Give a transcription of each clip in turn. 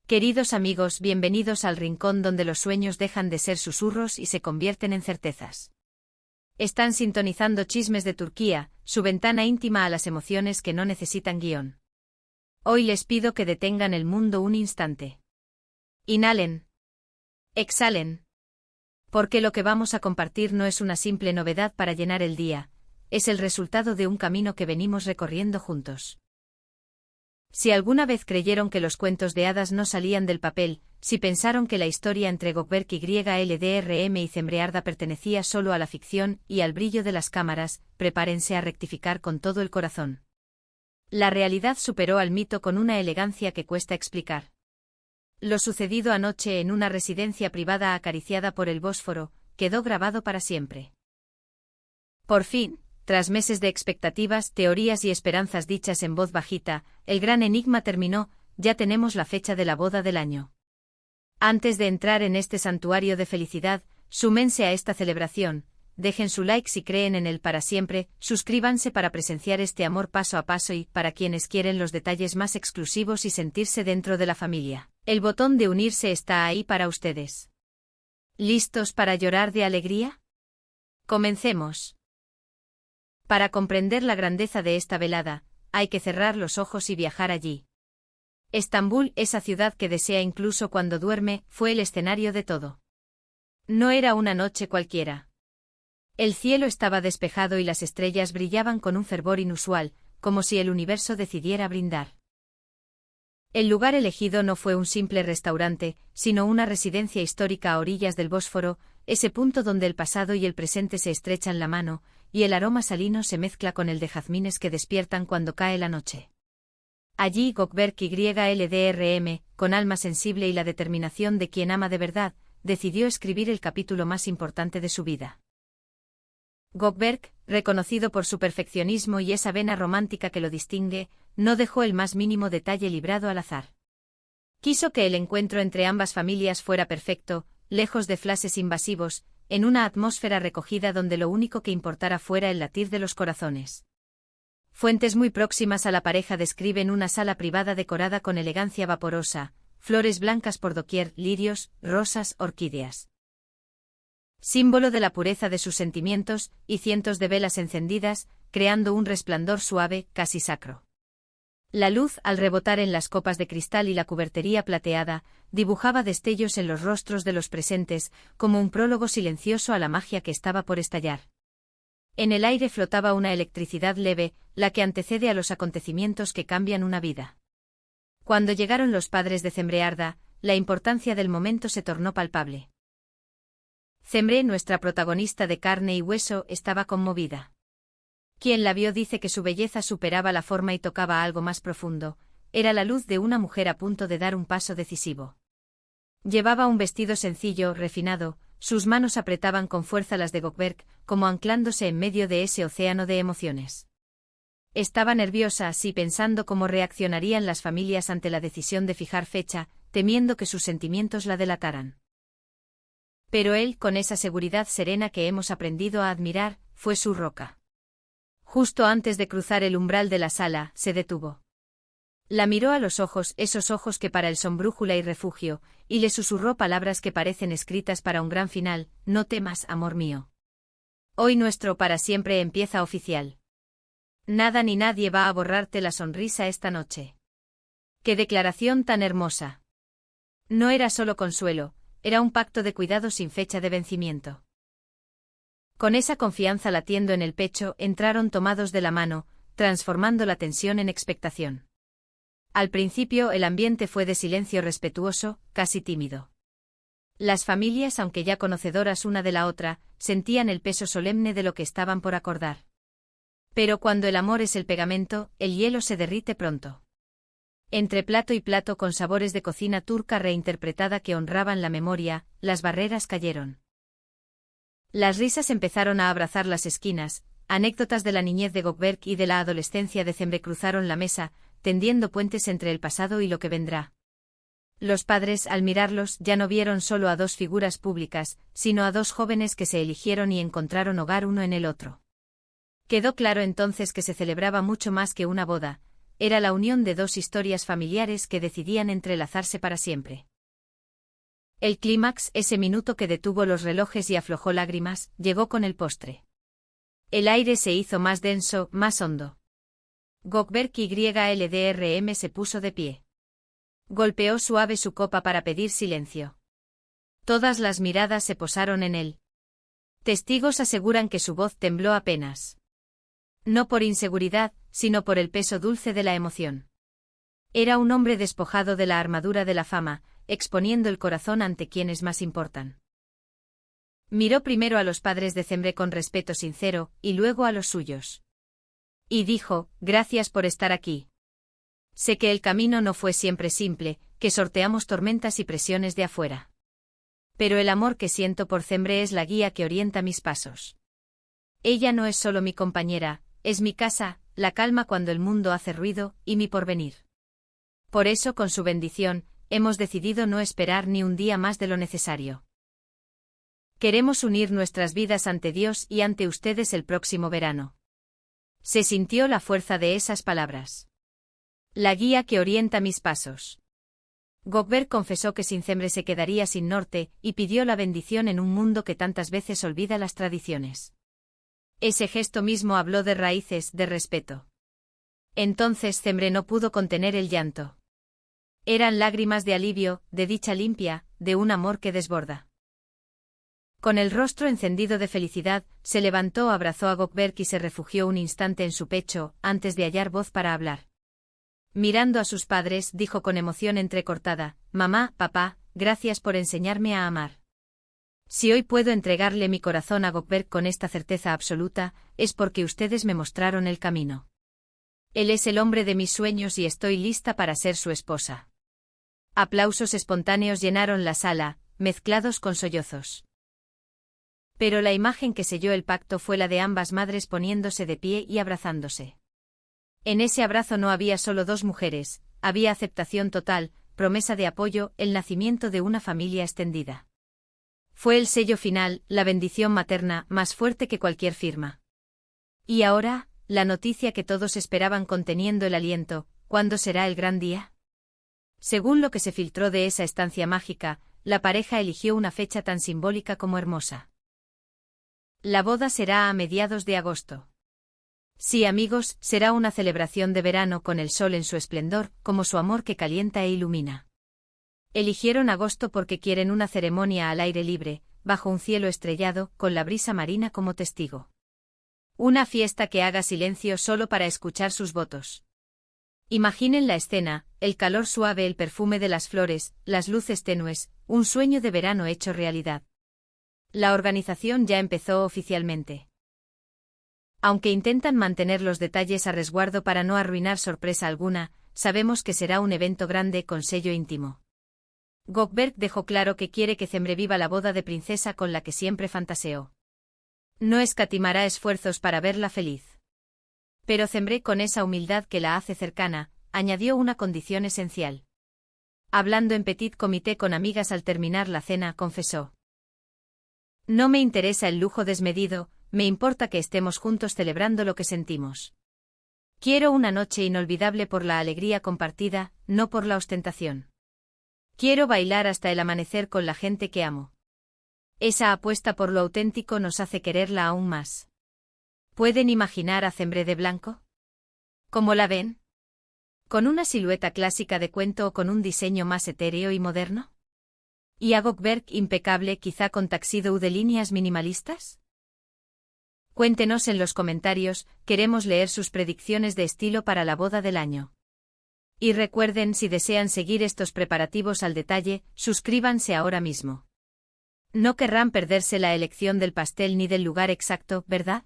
Queridos amigos, bienvenidos al rincón donde los sueños dejan de ser susurros y se convierten en certezas. Están sintonizando Chismes de Turquía, su ventana íntima a las emociones que no necesitan guión. Hoy les pido que detengan el mundo un instante. Inhalen. Exhalen. Porque lo que vamos a compartir no es una simple novedad para llenar el día, es el resultado de un camino que venimos recorriendo juntos. Si alguna vez creyeron que los cuentos de hadas no salían del papel, si pensaron que la historia entre Gökberk YLDRM y Cembrearda pertenecía solo a la ficción y al brillo de las cámaras, prepárense a rectificar con todo el corazón. La realidad superó al mito con una elegancia que cuesta explicar. Lo sucedido anoche en una residencia privada acariciada por el Bósforo, quedó grabado para siempre. Por fin, tras meses de expectativas, teorías y esperanzas dichas en voz bajita, el gran enigma terminó, ya tenemos la fecha de la boda del año. Antes de entrar en este santuario de felicidad, súmense a esta celebración, dejen su like si creen en él para siempre, suscríbanse para presenciar este amor paso a paso y, para quienes quieren los detalles más exclusivos y sentirse dentro de la familia, el botón de unirse está ahí para ustedes. ¿Listos para llorar de alegría? Comencemos. Para comprender la grandeza de esta velada, hay que cerrar los ojos y viajar allí. Estambul, esa ciudad que desea incluso cuando duerme, fue el escenario de todo. No era una noche cualquiera. El cielo estaba despejado y las estrellas brillaban con un fervor inusual, como si el universo decidiera brindar. El lugar elegido no fue un simple restaurante, sino una residencia histórica a orillas del Bósforo, ese punto donde el pasado y el presente se estrechan la mano, y el aroma salino se mezcla con el de jazmines que despiertan cuando cae la noche. Allí Gökberk YLDRM, con alma sensible y la determinación de quien ama de verdad, decidió escribir el capítulo más importante de su vida. Gökberk, reconocido por su perfeccionismo y esa vena romántica que lo distingue, no dejó el más mínimo detalle librado al azar. Quiso que el encuentro entre ambas familias fuera perfecto, lejos de flashes invasivos, en una atmósfera recogida donde lo único que importara fuera el latir de los corazones. Fuentes muy próximas a la pareja describen una sala privada decorada con elegancia vaporosa, flores blancas por doquier, lirios, rosas, orquídeas. Símbolo de la pureza de sus sentimientos, y cientos de velas encendidas, creando un resplandor suave, casi sacro. La luz, al rebotar en las copas de cristal y la cubertería plateada, dibujaba destellos en los rostros de los presentes, como un prólogo silencioso a la magia que estaba por estallar. En el aire flotaba una electricidad leve, la que antecede a los acontecimientos que cambian una vida. Cuando llegaron los padres de Cembrearda, la importancia del momento se tornó palpable. Cembre, nuestra protagonista de carne y hueso, estaba conmovida. Quien la vio dice que su belleza superaba la forma y tocaba algo más profundo, era la luz de una mujer a punto de dar un paso decisivo. Llevaba un vestido sencillo, refinado, sus manos apretaban con fuerza las de Gökberk, como anclándose en medio de ese océano de emociones. Estaba nerviosa, así pensando cómo reaccionarían las familias ante la decisión de fijar fecha, temiendo que sus sentimientos la delataran. Pero él, con esa seguridad serena que hemos aprendido a admirar, fue su roca. Justo antes de cruzar el umbral de la sala, se detuvo. La miró a los ojos, esos ojos que para él son brújula y refugio, y le susurró palabras que parecen escritas para un gran final: no temas, amor mío. Hoy nuestro para siempre empieza oficial. Nada ni nadie va a borrarte la sonrisa esta noche. ¡Qué declaración tan hermosa! No era solo consuelo, era un pacto de cuidado sin fecha de vencimiento. Con esa confianza latiendo en el pecho, entraron tomados de la mano, transformando la tensión en expectación. Al principio el ambiente fue de silencio respetuoso, casi tímido. Las familias, aunque ya conocedoras una de la otra, sentían el peso solemne de lo que estaban por acordar. Pero cuando el amor es el pegamento, el hielo se derrite pronto. Entre plato y plato con sabores de cocina turca reinterpretada que honraban la memoria, las barreras cayeron. Las risas empezaron a abrazar las esquinas, anécdotas de la niñez de Gökberk y de la adolescencia de Cembre cruzaron la mesa, tendiendo puentes entre el pasado y lo que vendrá. Los padres, al mirarlos, ya no vieron solo a dos figuras públicas, sino a dos jóvenes que se eligieron y encontraron hogar uno en el otro. Quedó claro entonces que se celebraba mucho más que una boda, era la unión de dos historias familiares que decidían entrelazarse para siempre. El clímax, ese minuto que detuvo los relojes y aflojó lágrimas, llegó con el postre. El aire se hizo más denso, más hondo. Gökberk YLDRM se puso de pie. Golpeó suave su copa para pedir silencio. Todas las miradas se posaron en él. Testigos aseguran que su voz tembló apenas. No por inseguridad, sino por el peso dulce de la emoción. Era un hombre despojado de la armadura de la fama, exponiendo el corazón ante quienes más importan. Miró primero a los padres de Cembre con respeto sincero, y luego a los suyos. Y dijo, gracias por estar aquí. Sé que el camino no fue siempre simple, que sorteamos tormentas y presiones de afuera. Pero el amor que siento por Cembre es la guía que orienta mis pasos. Ella no es solo mi compañera, es mi casa, la calma cuando el mundo hace ruido, y mi porvenir. Por eso, con su bendición, hemos decidido no esperar ni un día más de lo necesario. Queremos unir nuestras vidas ante Dios y ante ustedes el próximo verano. Se sintió la fuerza de esas palabras. La guía que orienta mis pasos. Gökberk confesó que sin Cembre se quedaría sin norte, y pidió la bendición en un mundo que tantas veces olvida las tradiciones. Ese gesto mismo habló de raíces, de respeto. Entonces Cembre no pudo contener el llanto. Eran lágrimas de alivio, de dicha limpia, de un amor que desborda. Con el rostro encendido de felicidad, se levantó, abrazó a Gökberk y se refugió un instante en su pecho, antes de hallar voz para hablar. Mirando a sus padres, dijo con emoción entrecortada, «Mamá, papá, gracias por enseñarme a amar. Si hoy puedo entregarle mi corazón a Gökberk con esta certeza absoluta, es porque ustedes me mostraron el camino. Él es el hombre de mis sueños y estoy lista para ser su esposa». Aplausos espontáneos llenaron la sala, mezclados con sollozos. Pero la imagen que selló el pacto fue la de ambas madres poniéndose de pie y abrazándose. En ese abrazo no había solo dos mujeres, había aceptación total, promesa de apoyo, el nacimiento de una familia extendida. Fue el sello final, la bendición materna, más fuerte que cualquier firma. Y ahora, la noticia que todos esperaban conteniendo el aliento, ¿cuándo será el gran día? Según lo que se filtró de esa estancia mágica, la pareja eligió una fecha tan simbólica como hermosa. La boda será a mediados de agosto. Sí, amigos, será una celebración de verano con el sol en su esplendor, como su amor que calienta e ilumina. Eligieron agosto porque quieren una ceremonia al aire libre, bajo un cielo estrellado, con la brisa marina como testigo. Una fiesta que haga silencio solo para escuchar sus votos. Imaginen la escena, el calor suave, el perfume de las flores, las luces tenues, un sueño de verano hecho realidad. La organización ya empezó oficialmente. Aunque intentan mantener los detalles a resguardo para no arruinar sorpresa alguna, sabemos que será un evento grande con sello íntimo. Gökberk dejó claro que quiere que Cembre viva la boda de princesa con la que siempre fantaseó. No escatimará esfuerzos para verla feliz. Pero Cembre, con esa humildad que la hace cercana, añadió una condición esencial. Hablando en petit comité con amigas al terminar la cena, confesó: «No me interesa el lujo desmedido, me importa que estemos juntos celebrando lo que sentimos. Quiero una noche inolvidable por la alegría compartida, no por la ostentación. Quiero bailar hasta el amanecer con la gente que amo». Esa apuesta por lo auténtico nos hace quererla aún más. ¿Pueden imaginar a Cembre de blanco? ¿Cómo la ven? ¿Con una silueta clásica de cuento o con un diseño más etéreo y moderno? ¿Y a Gökberk impecable, quizá con tuxedo de líneas minimalistas? Cuéntenos en los comentarios, queremos leer sus predicciones de estilo para la boda del año. Y recuerden, si desean seguir estos preparativos al detalle, suscríbanse ahora mismo. No querrán perderse la elección del pastel ni del lugar exacto, ¿verdad?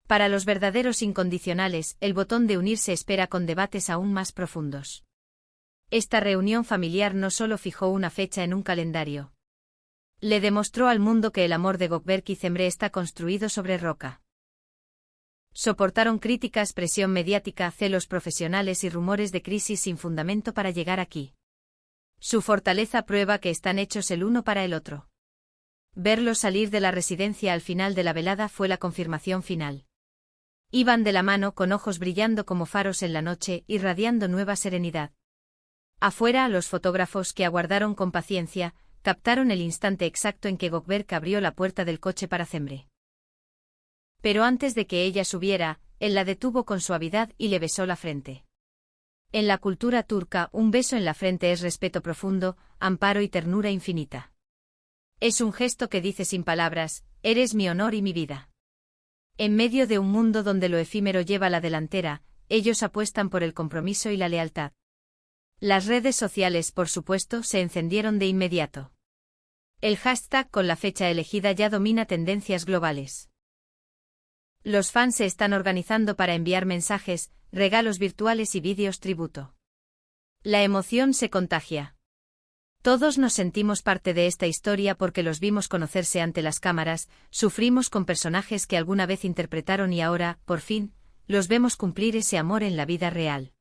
Para los verdaderos incondicionales, el botón de unirse espera con debates aún más profundos. Esta reunión familiar no solo fijó una fecha en un calendario. Le demostró al mundo que el amor de Gökberk y Cembre está construido sobre roca. Soportaron críticas, presión mediática, celos profesionales y rumores de crisis sin fundamento para llegar aquí. Su fortaleza prueba que están hechos el uno para el otro. Verlos salir de la residencia al final de la velada fue la confirmación final. Iban de la mano con ojos brillando como faros en la noche, irradiando nueva serenidad. Afuera, los fotógrafos que aguardaron con paciencia, captaron el instante exacto en que Gökberk abrió la puerta del coche para Cemre. Pero antes de que ella subiera, él la detuvo con suavidad y le besó la frente. En la cultura turca, un beso en la frente es respeto profundo, amparo y ternura infinita. Es un gesto que dice sin palabras, eres mi honor y mi vida. En medio de un mundo donde lo efímero lleva la delantera, ellos apuestan por el compromiso y la lealtad. Las redes sociales, por supuesto, se encendieron de inmediato. El hashtag con la fecha elegida ya domina tendencias globales. Los fans se están organizando para enviar mensajes, regalos virtuales y vídeos tributo. La emoción se contagia. Todos nos sentimos parte de esta historia porque los vimos conocerse ante las cámaras, sufrimos con personajes que alguna vez interpretaron y ahora, por fin, los vemos cumplir ese amor en la vida real.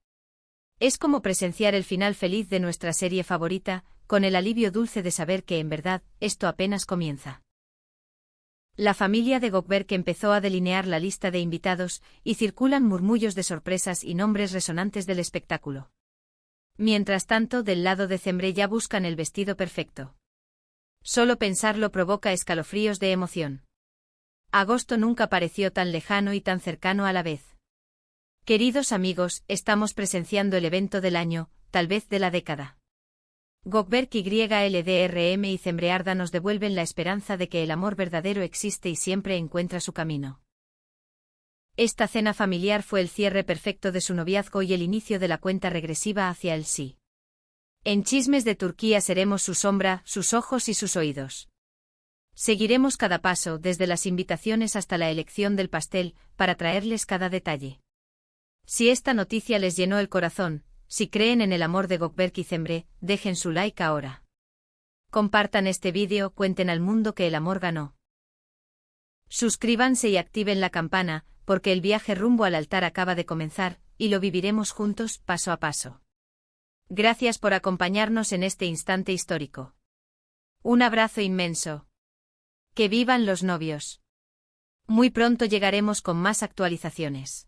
Es como presenciar el final feliz de nuestra serie favorita, con el alivio dulce de saber que en verdad, esto apenas comienza. La familia de Gökberk empezó a delinear la lista de invitados, y circulan murmullos de sorpresas y nombres resonantes del espectáculo. Mientras tanto, del lado de Cemre ya buscan el vestido perfecto. Solo pensarlo provoca escalofríos de emoción. Agosto nunca pareció tan lejano y tan cercano a la vez. Queridos amigos, estamos presenciando el evento del año, tal vez de la década. Gökberk YLDRM y Cemre Arda nos devuelven la esperanza de que el amor verdadero existe y siempre encuentra su camino. Esta cena familiar fue el cierre perfecto de su noviazgo y el inicio de la cuenta regresiva hacia el sí. En Chismes de Turquía seremos su sombra, sus ojos y sus oídos. Seguiremos cada paso, desde las invitaciones hasta la elección del pastel, para traerles cada detalle. Si esta noticia les llenó el corazón, si creen en el amor de Gökberk y Cemre, dejen su like ahora. Compartan este vídeo, cuenten al mundo que el amor ganó. Suscríbanse y activen la campana, porque el viaje rumbo al altar acaba de comenzar, y lo viviremos juntos, paso a paso. Gracias por acompañarnos en este instante histórico. Un abrazo inmenso. ¡Que vivan los novios! Muy pronto llegaremos con más actualizaciones.